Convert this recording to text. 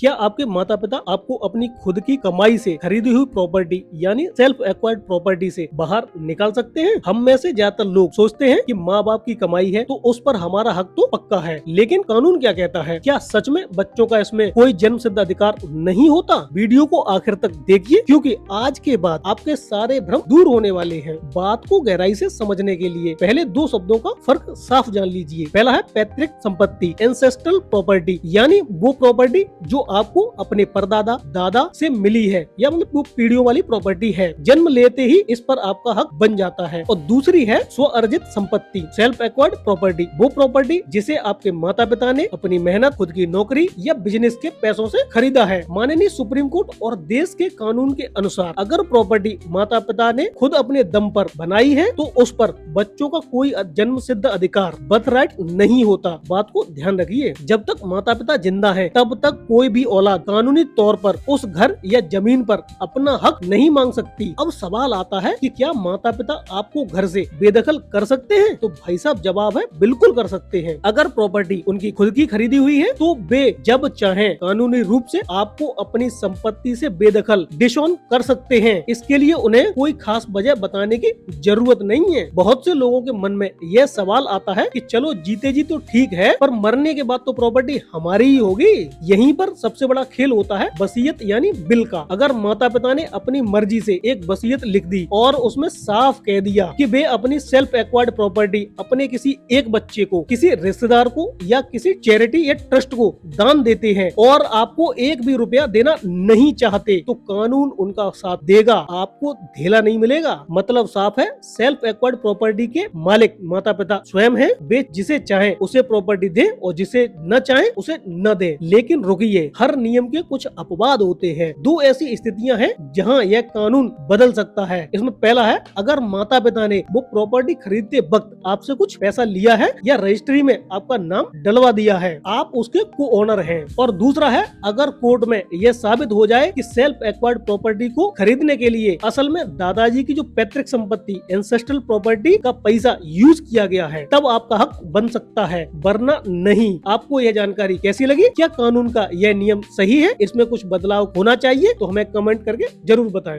क्या आपके माता पिता आपको अपनी खुद की कमाई से खरीदी हुई प्रॉपर्टी यानी सेल्फ एक्वायर्ड प्रॉपर्टी से बाहर निकाल सकते हैं? हम में से ज्यादातर लोग सोचते हैं कि माँ बाप की कमाई है तो उस पर हमारा हक तो पक्का है, लेकिन कानून क्या कहता है? क्या सच में बच्चों का इसमें कोई जन्म सिद्ध अधिकार नहीं होता? वीडियो को आखिर तक देखिए, क्योंकि आज के बाद आपके सारे भ्रम दूर होने वाले हैं। बात को गहराई से समझने के लिए पहले दो शब्दों का फर्क साफ जान लीजिए। पहला है पैतृक संपत्ति, एंसेस्ट्रल प्रॉपर्टी, यानी वो प्रॉपर्टी जो आपको अपने परदादा दादा से मिली है, या मतलब वो पीढ़ियों वाली प्रॉपर्टी है। जन्म लेते ही इस पर आपका हक बन जाता है। और दूसरी है स्व अर्जित संपत्ति, सेल्फ एक्वायर्ड प्रॉपर्टी, वो प्रॉपर्टी जिसे आपके माता पिता ने अपनी मेहनत, खुद की नौकरी या बिजनेस के पैसों से खरीदा है। माननीय सुप्रीम कोर्ट और देश के कानून के अनुसार अगर प्रॉपर्टी माता पिता ने खुद अपने दम पर बनाई है तो उस पर बच्चों का कोई जन्म सिद्ध अधिकार, बर्थ राइट नहीं होता। बात को ध्यान रखिए, जब तक माता पिता जिंदा है तब तक कोई भी औलाद कानूनी तौर पर उस घर या जमीन पर अपना हक नहीं मांग सकती। अब सवाल आता है कि क्या माता पिता आपको घर से बेदखल कर सकते हैं? तो भाई साहब जवाब है बिल्कुल कर सकते हैं। अगर प्रॉपर्टी उनकी खुद की खरीदी हुई है तो वे जब चाहें कानूनी रूप से आपको अपनी संपत्ति से बेदखल डिसऑन कर सकते हैं। इसके लिए उन्हें कोई खास वजह बताने की जरूरत नहीं है। बहुत से लोगों के मन में यह सवाल आता है कि चलो जीते जी तो ठीक है, पर मरने के बाद तो प्रॉपर्टी हमारी ही होगी। यहीं पर सबसे बड़ा खेल होता है वसीयत यानी बिल का। अगर माता पिता ने अपनी मर्जी से एक वसीयत लिख दी और उसमें साफ कह दिया कि वे अपनी सेल्फ एक्वायर्ड प्रॉपर्टी अपने किसी एक बच्चे को, किसी रिश्तेदार को या किसी चैरिटी या ट्रस्ट को दान देते हैं और आपको एक भी रुपया देना नहीं चाहते, तो कानून उनका साथ देगा, आपको धेला नहीं मिलेगा। मतलब साफ है, सेल्फ एक्वायर्ड प्रॉपर्टी के मालिक माता पिता स्वयं है। वे जिसे चाहे उसे प्रॉपर्टी दे और जिसे न चाहे उसे न दे। लेकिन रुकिए, हर नियम के कुछ अपवाद होते हैं। दो ऐसी स्थितियां हैं जहां यह कानून बदल सकता है। इसमें पहला है, अगर माता पिता ने वो प्रॉपर्टी खरीदते वक्त आपसे कुछ पैसा लिया है या रजिस्ट्री में आपका नाम डलवा दिया है, आप उसके को ओनर हैं। और दूसरा है, अगर कोर्ट में यह साबित हो जाए कि सेल्फ एक्वायर्ड प्रॉपर्टी को खरीदने के लिए असल में दादाजी की जो पैतृक संपत्ति, एंसेस्ट्रल प्रॉपर्टी का पैसा यूज किया गया है, तब आपका हक बन सकता है, वरना नहीं। आपको यह जानकारी कैसी लगी? क्या कानून का यह नियम सही है? इसमें कुछ बदलाव होना चाहिए? तो हमें कमेंट करके जरूर बताएं।